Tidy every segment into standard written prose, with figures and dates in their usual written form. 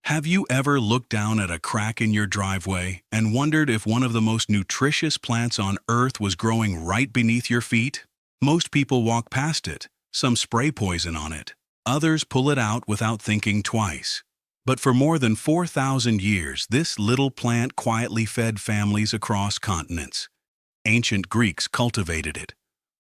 Have you ever looked down at a crack in your driveway and wondered if one of the most nutritious plants on Earth was growing right beneath your feet? Most people walk past it, some spray poison on it, others pull it out without thinking twice. But for more than 4,000 years, this little plant quietly fed families across continents. Ancient Greeks cultivated it.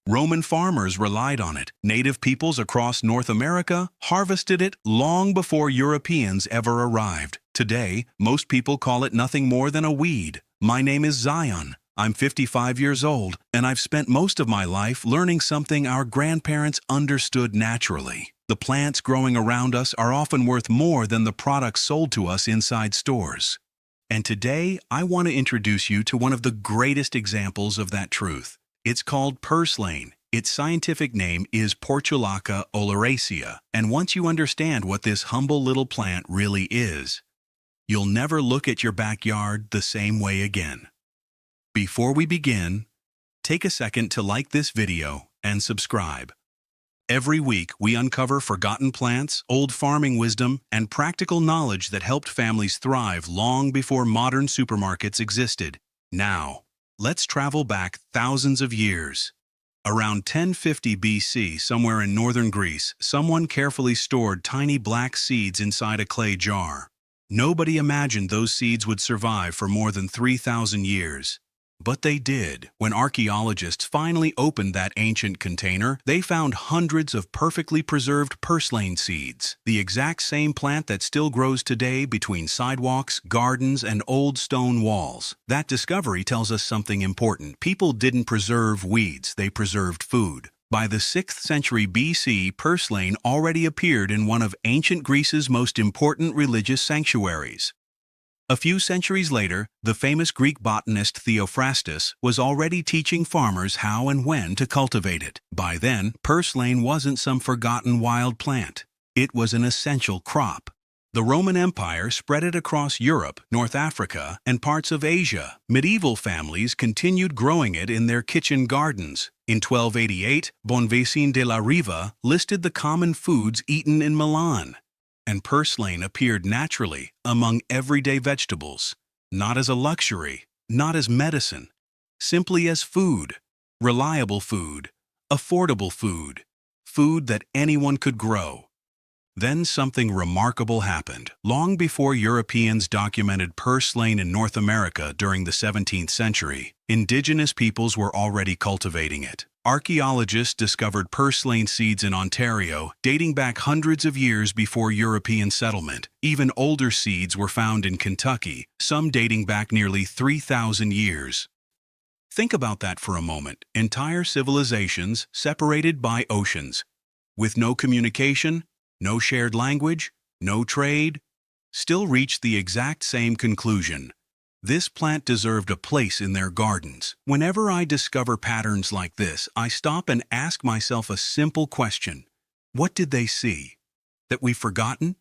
Roman farmers relied on it. Native peoples across North America harvested it long before Europeans ever arrived. Today, most people call it nothing more than a weed. My name is Zion. I'm 55 years old, and I've spent most of my life learning something our grandparents understood naturally. The plants growing around us are often worth more than the products sold to us inside stores. And today, I want to introduce you to one of the greatest examples of that truth. It's called Purslane. Its scientific name is Portulaca oleracea, and once you understand what this humble little plant really is, you'll never look at your backyard the same way again. Before we begin, take a second to like this video and subscribe. Every week, we uncover forgotten plants, old farming wisdom, and practical knowledge that helped families thrive long before modern supermarkets existed. Now, let's travel back thousands of years. Around 1050 BC, somewhere in northern Greece, someone carefully stored tiny black seeds inside a clay jar. Nobody imagined those seeds would survive for more than 3,000 years. But they did. When archaeologists finally opened that ancient container, they found hundreds of perfectly preserved purslane seeds, the exact same plant that still grows today between sidewalks, gardens, and old stone walls. That discovery tells us something important. People didn't preserve weeds, they preserved food. By the 6th century BC, purslane already appeared in one of ancient Greece's most important religious sanctuaries. A few centuries later, the famous Greek botanist Theophrastus was already teaching farmers how and when to cultivate it. By then, purslane wasn't some forgotten wild plant. It was an essential crop. The Roman Empire spread it across Europe, North Africa, and parts of Asia. Medieval families continued growing it in their kitchen gardens. In 1288, Bonvicin de la Riva listed the common foods eaten in Milan. And purslane appeared naturally among everyday vegetables, not as a luxury, not as medicine, simply as food, reliable food, affordable food, food that anyone could grow. Then something remarkable happened. Long before Europeans documented purslane in North America during the 17th century, indigenous peoples were already cultivating it. Archaeologists discovered purslane seeds in Ontario, dating back hundreds of years before European settlement. Even older seeds were found in Kentucky, some dating back nearly 3,000 years. Think about that for a moment. Entire civilizations separated by oceans, with no communication, no shared language, no trade, still reached the exact same conclusion. This plant deserved a place in their gardens. Whenever I discover patterns like this, I stop and ask myself a simple question. What did they see? That we've forgotten?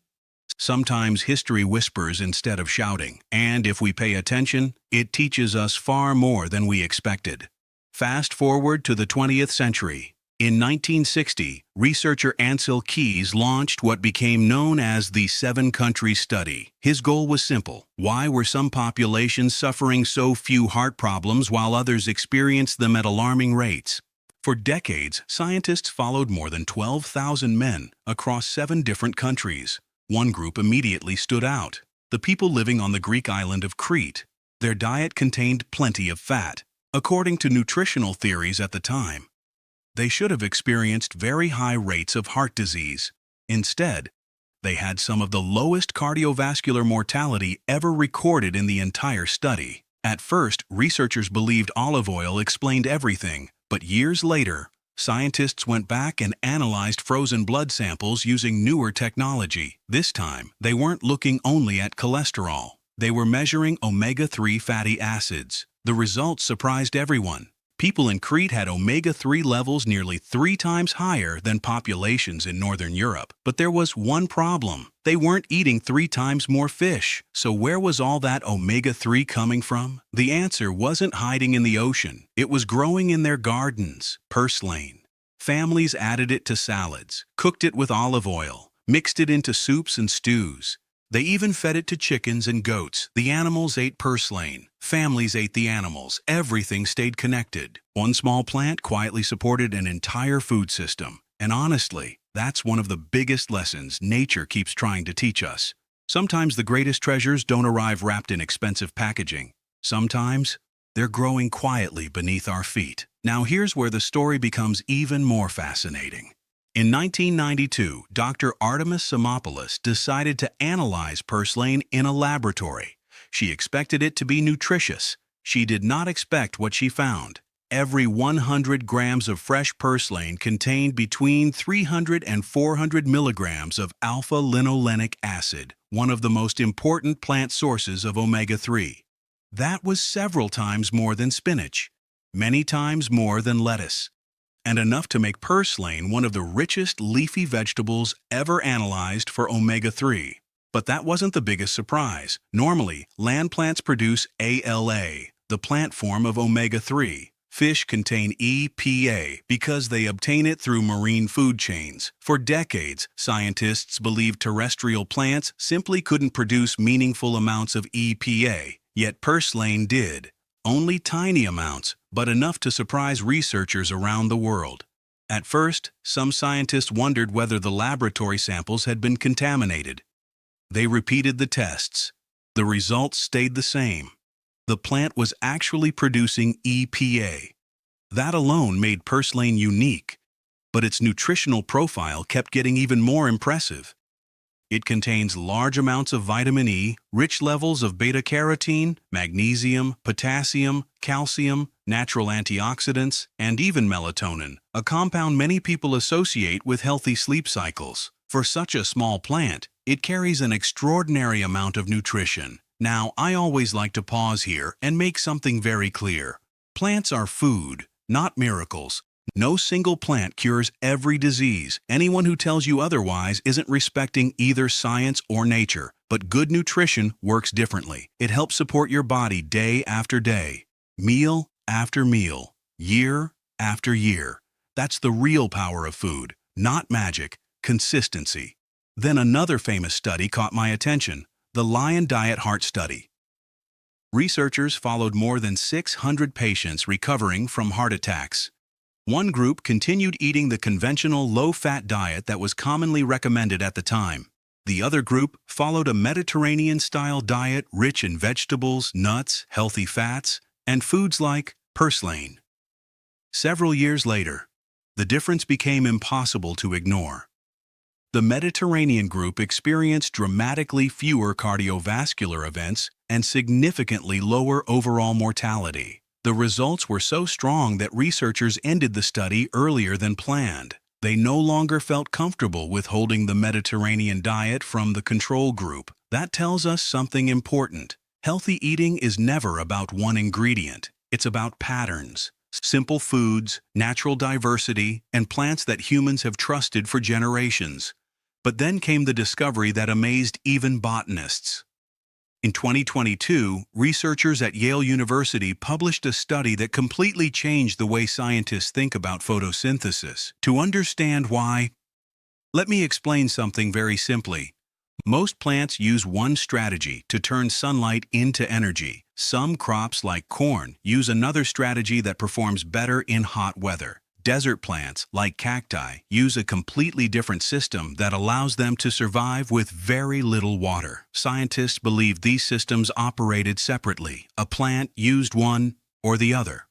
Sometimes history whispers instead of shouting, and if we pay attention, it teaches us far more than we expected. Fast forward to the 20th century. In 1960, researcher Ancel Keys launched what became known as the 7-country study. His goal was simple. Why were some populations suffering so few heart problems while others experienced them at alarming rates? For decades, scientists followed more than 12,000 men across 7 different countries. One group immediately stood out: the people living on the Greek island of Crete. Their diet contained plenty of fat. According to nutritional theories at the time, they should have experienced very high rates of heart disease. Instead, they had some of the lowest cardiovascular mortality ever recorded in the entire study. At first, researchers believed olive oil explained everything, but years later, scientists went back and analyzed frozen blood samples using newer technology. This time, they weren't looking only at cholesterol. They were measuring omega-3 fatty acids. The results surprised everyone. People in Crete had omega-3 levels nearly 3 times higher than populations in Northern Europe. But there was one problem. They weren't eating 3 times more fish. So where was all that omega-3 coming from? The answer wasn't hiding in the ocean. It was growing in their gardens. Purslane. Families added it to salads, cooked it with olive oil, mixed it into soups and stews. They even fed it to chickens and goats. The animals ate purslane. Families ate the animals. Everything stayed connected. One small plant quietly supported an entire food system. And honestly, that's one of the biggest lessons nature keeps trying to teach us. Sometimes the greatest treasures don't arrive wrapped in expensive packaging. Sometimes they're growing quietly beneath our feet. Now here's where the story becomes even more fascinating. In 1992, Dr. Artemis Simopoulos decided to analyze purslane in a laboratory. She expected it to be nutritious. She did not expect what she found. Every 100 grams of fresh purslane contained between 300 and 400 milligrams of alpha-linolenic acid, one of the most important plant sources of omega-3. That was several times more than spinach, many times more than lettuce, and enough to make purslane one of the richest leafy vegetables ever analyzed for omega-3. But that wasn't the biggest surprise. Normally, land plants produce ALA, the plant form of omega-3. Fish contain EPA because they obtain it through marine food chains. For decades, scientists believed terrestrial plants simply couldn't produce meaningful amounts of EPA, yet purslane did. Only tiny amounts, but enough to surprise researchers around the world. At first, some scientists wondered whether the laboratory samples had been contaminated. They repeated the tests. The results stayed the same. The plant was actually producing EPA. That alone made purslane unique, but its nutritional profile kept getting even more impressive. It contains large amounts of vitamin E, rich levels of beta-carotene, magnesium, potassium, calcium, natural antioxidants, and even melatonin, a compound many people associate with healthy sleep cycles. For such a small plant, it carries an extraordinary amount of nutrition. Now, I always like to pause here and make something very clear. Plants are food, not miracles. No single plant cures every disease. Anyone who tells you otherwise isn't respecting either science or nature. But good nutrition works differently. It helps support your body day after day, meal after meal, year after year. That's the real power of food, not magic, consistency. Then another famous study caught my attention, the Lion Diet Heart Study. Researchers followed more than 600 patients recovering from heart attacks. One group continued eating the conventional low-fat diet that was commonly recommended at the time. The other group followed a Mediterranean-style diet rich in vegetables, nuts, healthy fats, and foods like purslane. Several years later, the difference became impossible to ignore. The Mediterranean group experienced dramatically fewer cardiovascular events and significantly lower overall mortality. The results were so strong that researchers ended the study earlier than planned. They no longer felt comfortable withholding the Mediterranean diet from the control group. That tells us something important. Healthy eating is never about one ingredient. It's about patterns, simple foods, natural diversity, and plants that humans have trusted for generations. But then came the discovery that amazed even botanists. In 2022, researchers at Yale University published a study that completely changed the way scientists think about photosynthesis. To understand why, let me explain something very simply. Most plants use one strategy to turn sunlight into energy. Some crops, like corn, use another strategy that performs better in hot weather. Desert plants, like cacti, use a completely different system that allows them to survive with very little water. Scientists believe these systems operated separately. A plant used one or the other.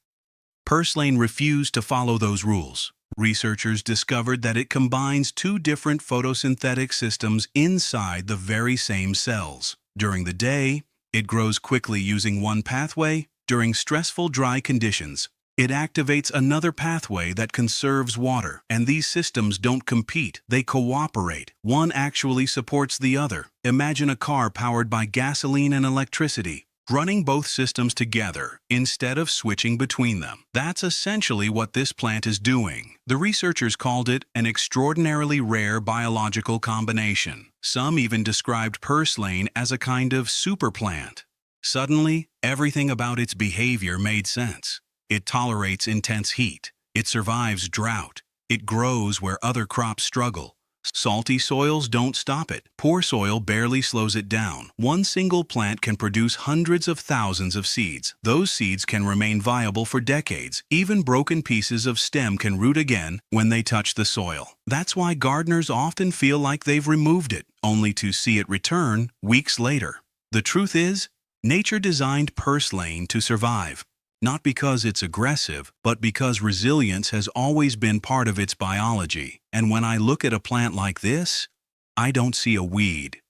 Purslane refused to follow those rules. Researchers discovered that it combines two different photosynthetic systems inside the very same cells. During the day, it grows quickly using one pathway. During stressful dry conditions, it activates another pathway that conserves water. And these systems don't compete, they cooperate. One actually supports the other. Imagine a car powered by gasoline and electricity, running both systems together instead of switching between them. That's essentially what this plant is doing. The researchers called it an extraordinarily rare biological combination. Some even described purslane as a kind of superplant. Suddenly, everything about its behavior made sense. It tolerates intense heat. It survives drought. It grows where other crops struggle. Salty soils don't stop it. Poor soil barely slows it down. One single plant can produce hundreds of thousands of seeds. Those seeds can remain viable for decades. Even broken pieces of stem can root again when they touch the soil. That's why gardeners often feel like they've removed it, only to see it return weeks later. The truth is, nature designed purslane to survive. Not because it's aggressive, but because resilience has always been part of its biology. And when I look at a plant like this, I don't see a weed.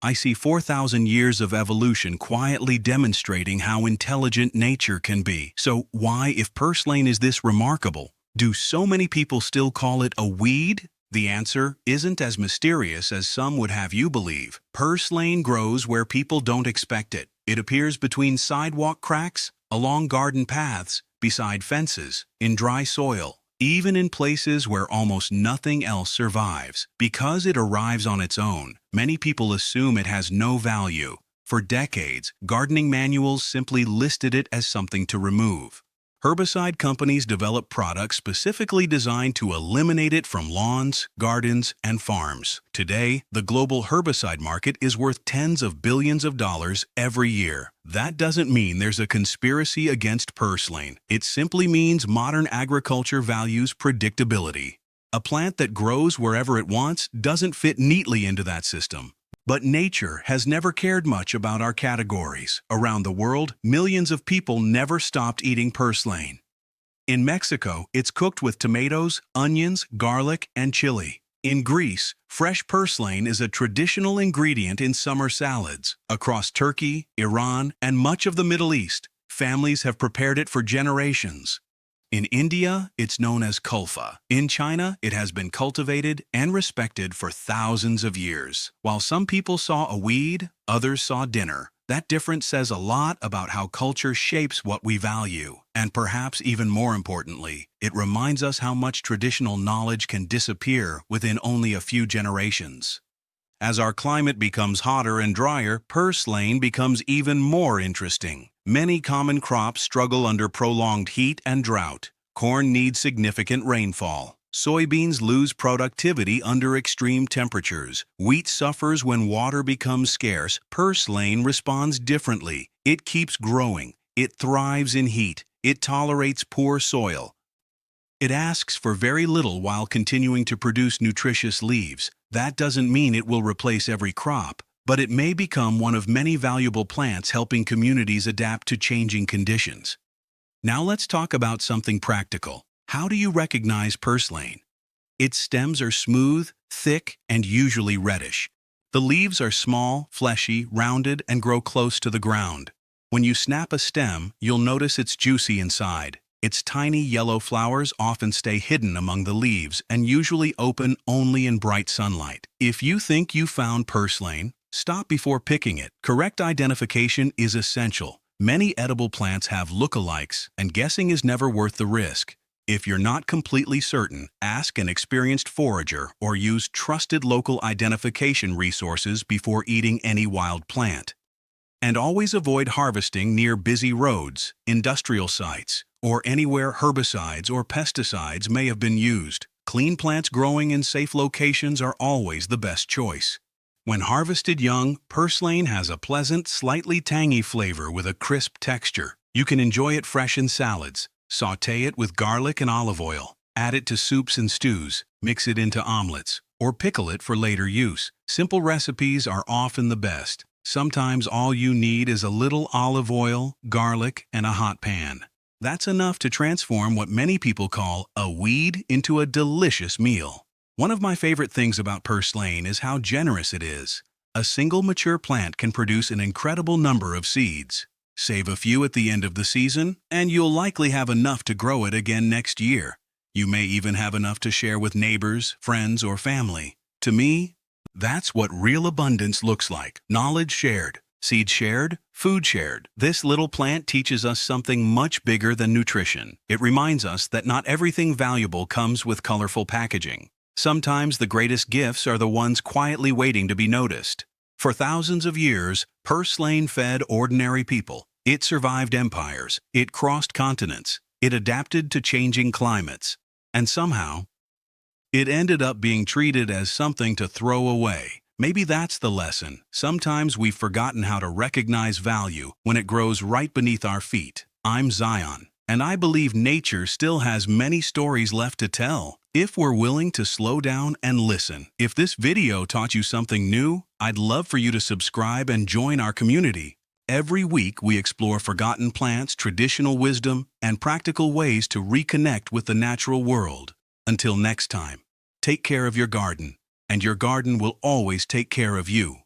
I see 4,000 years of evolution quietly demonstrating how intelligent nature can be. So why, if purslane is this remarkable, do so many people still call it a weed? The answer isn't as mysterious as some would have you believe. Purslane grows where people don't expect it. It appears between sidewalk cracks, along garden paths, beside fences, in dry soil, even in places where almost nothing else survives. Because it arrives on its own, many people assume it has no value. For decades, gardening manuals simply listed it as something to remove. Herbicide companies develop products specifically designed to eliminate it from lawns, gardens, and farms. Today, the global herbicide market is worth tens of billions of dollars every year. That doesn't mean there's a conspiracy against purslane. It simply means modern agriculture values predictability. A plant that grows wherever it wants doesn't fit neatly into that system. But nature has never cared much about our categories. Around the world, millions of people never stopped eating purslane. In Mexico, it's cooked with tomatoes, onions, garlic, and chili. In Greece, fresh purslane is a traditional ingredient in summer salads. Across Turkey, Iran, and much of the Middle East, families have prepared it for generations. In India, it's known as kulfa. In China, it has been cultivated and respected for thousands of years. While some people saw a weed, others saw dinner. That difference says a lot about how culture shapes what we value. And perhaps even more importantly, it reminds us how much traditional knowledge can disappear within only a few generations. As our climate becomes hotter and drier, purslane becomes even more interesting. Many common crops struggle under prolonged heat and drought. Corn needs significant rainfall. Soybeans lose productivity under extreme temperatures. Wheat suffers when water becomes scarce. Purslane responds differently. It keeps growing. It thrives in heat. It tolerates poor soil. It asks for very little while continuing to produce nutritious leaves. That doesn't mean it will replace every crop, but it may become one of many valuable plants helping communities adapt to changing conditions. Now let's talk about something practical. How do you recognize purslane? Its stems are smooth, thick, and usually reddish. The leaves are small, fleshy, rounded, and grow close to the ground. When you snap a stem, you'll notice it's juicy inside. Its tiny yellow flowers often stay hidden among the leaves and usually open only in bright sunlight. If you think you found purslane, stop before picking it. Correct identification is essential. Many edible plants have lookalikes, and guessing is never worth the risk. If you're not completely certain, ask an experienced forager or use trusted local identification resources before eating any wild plant. And always avoid harvesting near busy roads, industrial sites, or anywhere herbicides or pesticides may have been used. Clean plants growing in safe locations are always the best choice. When harvested young, purslane has a pleasant, slightly tangy flavor with a crisp texture. You can enjoy it fresh in salads, sauté it with garlic and olive oil, add it to soups and stews, mix it into omelets, or pickle it for later use. Simple recipes are often the best. Sometimes all you need is a little olive oil, garlic, and a hot pan. That's enough to transform what many people call a weed into a delicious meal. One of my favorite things about purslane is how generous it is. A single mature plant can produce an incredible number of seeds. Save a few at the end of the season, and you'll likely have enough to grow it again next year. You may even have enough to share with neighbors, friends, or family. To me, that's what real abundance looks like. Knowledge shared, seed shared, food shared. This little plant teaches us something much bigger than nutrition. It reminds us that not everything valuable comes with colorful packaging. Sometimes the greatest gifts are the ones quietly waiting to be noticed. For thousands of years, purslane fed ordinary people. It survived empires. It crossed continents. It adapted to changing climates. And somehow, It ended up being treated as something to throw away. Maybe that's the lesson. Sometimes we've forgotten how to recognize value when it grows right beneath our feet. I'm Zion, and I believe nature still has many stories left to tell, if we're willing to slow down and listen. If this video taught you something new, I'd love for you to subscribe and join our community. Every week we explore forgotten plants, traditional wisdom, and practical ways to reconnect with the natural world. Until next time, take care of your garden, and your garden will always take care of you.